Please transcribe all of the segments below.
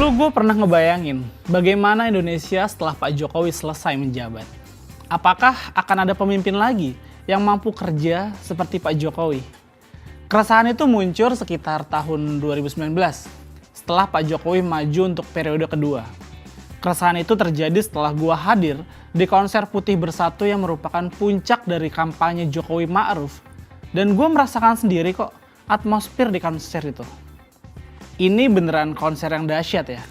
Dulu gue pernah ngebayangin bagaimana Indonesia setelah Pak Jokowi selesai menjabat. Apakah akan ada pemimpin lagi yang mampu kerja seperti Pak Jokowi? Keresahan itu muncul sekitar tahun 2019 setelah Pak Jokowi maju untuk periode kedua. Keresahan itu terjadi setelah gue hadir di konser Putih Bersatu yang merupakan puncak dari kampanye Jokowi Ma'ruf. Dan gue merasakan sendiri kok atmosfer di konser itu. Ini beneran konser yang dahsyat ya.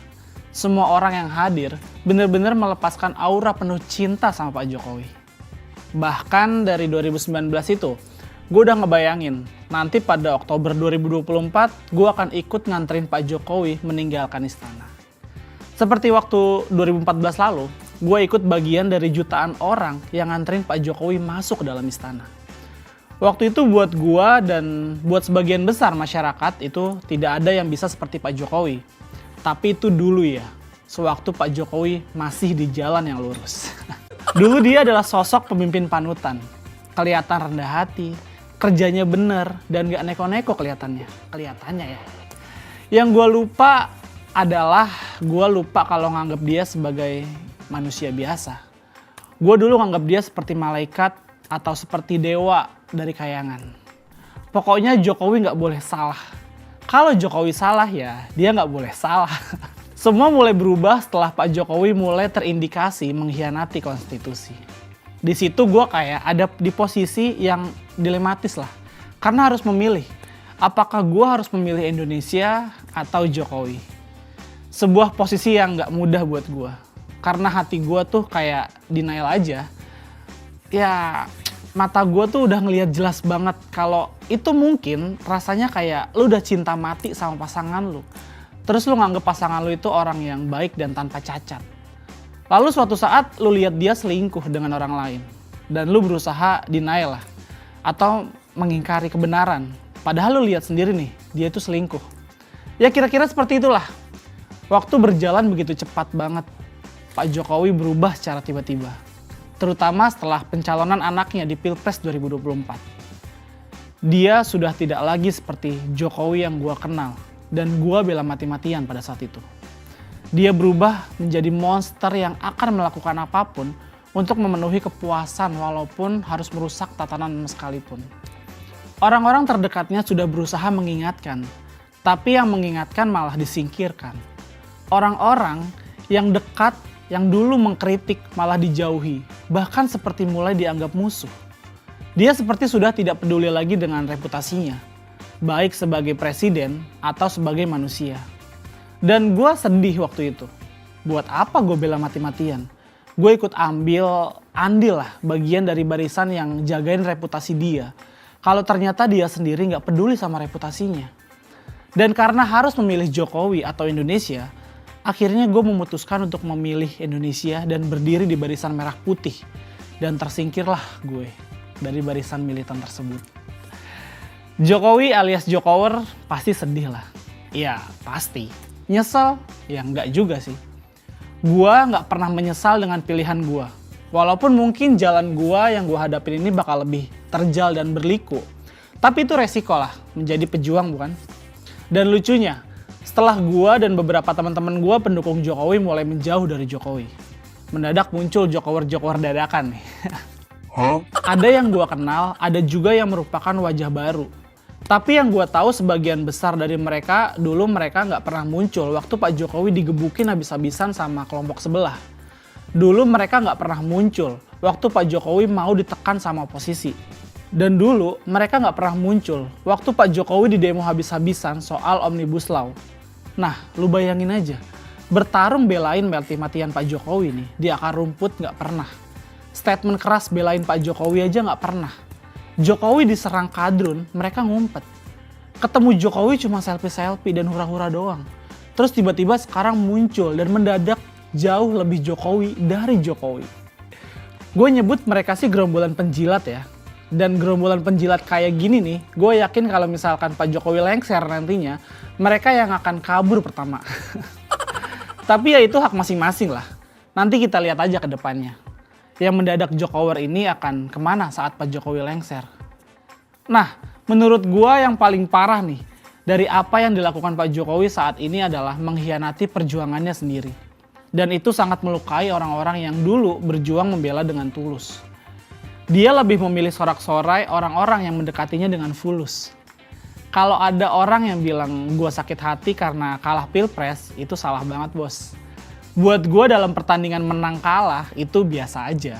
Semua orang yang hadir bener-bener melepaskan aura penuh cinta sama Pak Jokowi. Bahkan dari 2019 itu, gue udah ngebayangin nanti pada Oktober 2024 gue akan ikut nganterin Pak Jokowi meninggalkan istana. Seperti waktu 2014 lalu, gue ikut bagian dari jutaan orang yang nganterin Pak Jokowi masuk ke dalam istana. Waktu itu buat gua dan buat sebagian besar masyarakat itu tidak ada yang bisa seperti Pak Jokowi. Tapi itu dulu ya, sewaktu Pak Jokowi masih di jalan yang lurus. Dulu dia adalah sosok pemimpin panutan. Kelihatan rendah hati, kerjanya bener, dan gak neko-neko kelihatannya ya. Yang gua lupa adalah gua lupa kalau nganggap dia sebagai manusia biasa. Gua dulu nganggap dia seperti malaikat atau seperti dewa dari kayangan. Pokoknya Jokowi nggak boleh salah. Kalau Jokowi salah ya dia nggak boleh salah. Semua mulai berubah setelah Pak Jokowi mulai terindikasi mengkhianati konstitusi. Di situ gue kayak ada di posisi yang dilematis lah. Karena harus memilih. Apakah gue harus memilih Indonesia atau Jokowi? Sebuah posisi yang nggak mudah buat gue. Karena hati gue tuh kayak denial aja. Ya mata gue tuh udah ngelihat jelas banget kalau itu mungkin rasanya kayak lu udah cinta mati sama pasangan lu. Terus lu nganggep pasangan lu itu orang yang baik dan tanpa cacat. Lalu suatu saat lu lihat dia selingkuh dengan orang lain. Dan lu berusaha denial lah. Atau mengingkari kebenaran. Padahal lu lihat sendiri nih, dia itu selingkuh. Ya kira-kira seperti itulah. Waktu berjalan begitu cepat banget. Pak Jokowi berubah secara tiba-tiba. Terutama setelah pencalonan anaknya di Pilpres 2024. Dia sudah tidak lagi seperti Jokowi yang gua kenal dan gua bela mati-matian pada saat itu. Dia berubah menjadi monster yang akan melakukan apapun untuk memenuhi kepuasan walaupun harus merusak tatanan sekalipun. Orang-orang terdekatnya sudah berusaha mengingatkan, tapi yang mengingatkan malah disingkirkan. Orang-orang yang dekat yang dulu mengkritik malah dijauhi, bahkan seperti mulai dianggap musuh. Dia seperti sudah tidak peduli lagi dengan reputasinya, baik sebagai presiden atau sebagai manusia. Dan gue sedih waktu itu. Buat apa gue bela mati-matian? Gue ikut andil lah bagian dari barisan yang jagain reputasi dia. Kalau ternyata dia sendiri gak peduli sama reputasinya. Dan karena harus memilih Jokowi atau Indonesia, akhirnya gue memutuskan untuk memilih Indonesia dan berdiri di barisan merah putih. Dan tersingkirlah gue dari barisan militan tersebut. Jokowi alias Jokower pasti sedih lah. Ya pasti. Nyesel? Ya enggak juga sih. Gue gak pernah menyesal dengan pilihan gue. Walaupun mungkin jalan gue yang gue hadapin ini bakal lebih terjal dan berliku. Tapi itu resiko lah menjadi pejuang bukan? Dan lucunya, setelah gue dan beberapa teman-teman gue pendukung Jokowi mulai menjauh dari Jokowi. Mendadak muncul Jokower dadakan nih. Ada yang gue kenal, ada juga yang merupakan wajah baru. Tapi yang gue tahu sebagian besar dari mereka, dulu mereka nggak pernah muncul waktu Pak Jokowi digebukin habis-habisan sama kelompok sebelah. Dulu mereka nggak pernah muncul waktu Pak Jokowi mau ditekan sama oposisi. Dan dulu mereka nggak pernah muncul waktu Pak Jokowi di demo habis-habisan soal Omnibus Law. Nah, lu bayangin aja, bertarung belain mati-matian Pak Jokowi nih di akar rumput nggak pernah. Statement keras belain Pak Jokowi aja nggak pernah. Jokowi diserang kadrun, mereka ngumpet. Ketemu Jokowi cuma selfie-selfie dan hura-hura doang. Terus tiba-tiba sekarang muncul dan mendadak jauh lebih Jokowi dari Jokowi. Gue nyebut mereka sih gerombolan penjilat ya. Dan gerombolan penjilat kayak gini nih, gue yakin kalau misalkan Pak Jokowi lengser nantinya, mereka yang akan kabur pertama. Tapi ya itu hak masing-masing lah. Nanti kita lihat aja ke depannya. Yang mendadak Jokower ini akan kemana saat Pak Jokowi lengser. Nah, menurut gue yang paling parah nih, dari apa yang dilakukan Pak Jokowi saat ini adalah mengkhianati perjuangannya sendiri. Dan itu sangat melukai orang-orang yang dulu berjuang membela dengan tulus. Dia lebih memilih sorak-sorai orang-orang yang mendekatinya dengan fulus. Kalau ada orang yang bilang gue sakit hati karena kalah pilpres, itu salah banget bos. Buat gue dalam pertandingan menang kalah itu biasa aja.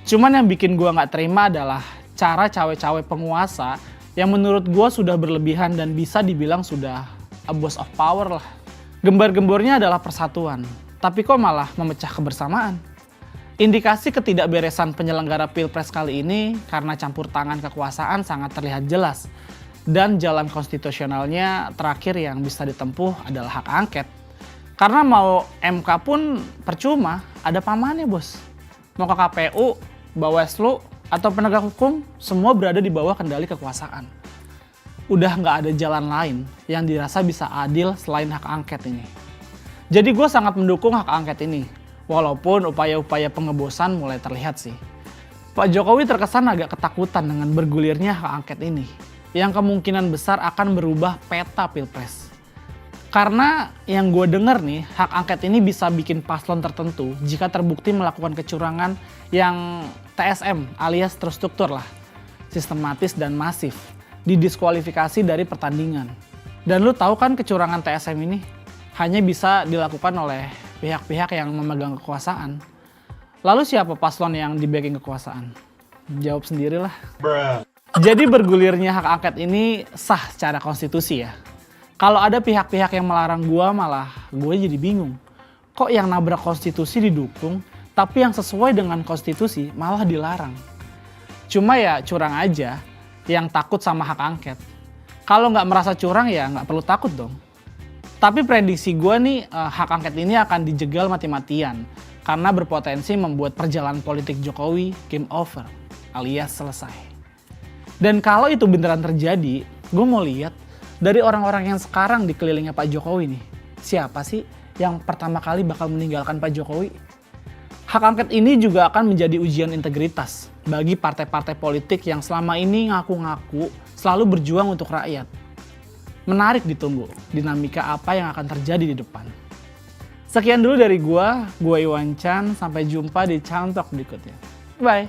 Cuman yang bikin gue gak terima adalah cara cawe-cawe penguasa yang menurut gue sudah berlebihan dan bisa dibilang sudah abuse of power lah. Gembar-gembornya adalah persatuan, tapi kok malah memecah kebersamaan. Indikasi ketidakberesan penyelenggara pilpres kali ini karena campur tangan kekuasaan sangat terlihat jelas. Dan jalan konstitusionalnya terakhir yang bisa ditempuh adalah hak angket. Karena mau MK pun percuma, ada pamannya bos. Mau ke KPU, Bawaslu, atau penegak hukum, semua berada di bawah kendali kekuasaan. Udah nggak ada jalan lain yang dirasa bisa adil selain hak angket ini. Jadi gue sangat mendukung hak angket ini. Walaupun upaya-upaya pengebosan mulai terlihat sih. Pak Jokowi terkesan agak ketakutan dengan bergulirnya hak angket ini, yang kemungkinan besar akan merubah peta pilpres. Karena yang gue denger nih, hak angket ini bisa bikin paslon tertentu jika terbukti melakukan kecurangan yang TSM alias terstruktur lah, sistematis dan masif, didiskualifikasi dari pertandingan. Dan lu tahu kan kecurangan TSM ini hanya bisa dilakukan oleh pihak-pihak yang memegang kekuasaan. Lalu siapa paslon yang di-backing kekuasaan? Jawab sendirilah. Jadi bergulirnya hak angket ini sah secara konstitusi ya. Kalau ada pihak-pihak yang melarang gua, malah gue jadi bingung. Kok yang nabrak konstitusi didukung, tapi yang sesuai dengan konstitusi malah dilarang? Cuma ya curang aja yang takut sama hak angket. Kalau nggak merasa curang ya nggak perlu takut dong. Tapi prediksi gue nih, hak angket ini akan dijegal mati-matian karena berpotensi membuat perjalanan politik Jokowi game over alias selesai. Dan kalau itu beneran terjadi, gue mau lihat dari orang-orang yang sekarang dikelilingnya Pak Jokowi nih, siapa sih yang pertama kali bakal meninggalkan Pak Jokowi? Hak angket ini juga akan menjadi ujian integritas bagi partai-partai politik yang selama ini ngaku-ngaku selalu berjuang untuk rakyat. Menarik ditunggu dinamika apa yang akan terjadi di depan. Sekian dulu dari gue Iwan Chan, sampai jumpa di Channel Talk berikutnya. Bye!